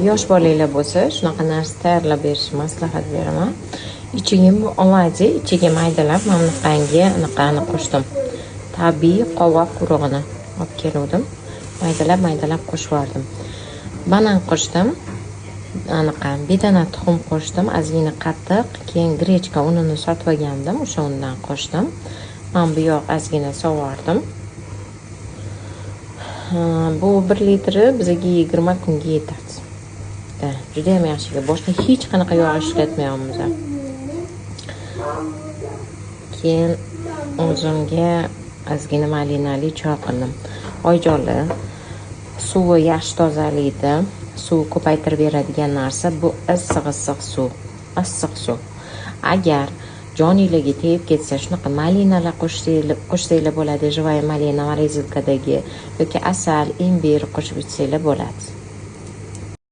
yosh bolanglar bo'lsa shunaqa narsa tayyorlab berishni maslahat beraman. Ichiga oladyi, ichiga maydalab mana bunaqangi anaqani qo'shdim. Tabiiy qovoq urug'ini olib keldim. Maydalab qo'shib yubordim. Banan qo'shdim. Anaqa bedana tuxum qo'shdim, ozgina qattiq, keyin grechka unini sotib olgandim, o'sha undan qo'shdim. Men bu yoq ozgina sovordim. Bu 1 litri bizga 20 kunga yetadi. Juda ham yaxshi. Boshqa hech qanaqa yog' ishlatmayapmiz. Keyin o'zimga ozgina malinali choy qildim. Oyjoli suvi yaxshi tozalaydi. Suv ko'paytirib beradigan narsa bu issiq suv. Issiq suv. Agar joninglarga tegib ketsa, shunaqa malinalar qo'shsanglar bo'ladi. Живая malina, morezilkadagi yoki asal, imbir qo'shib ichsanglar bo'ladi.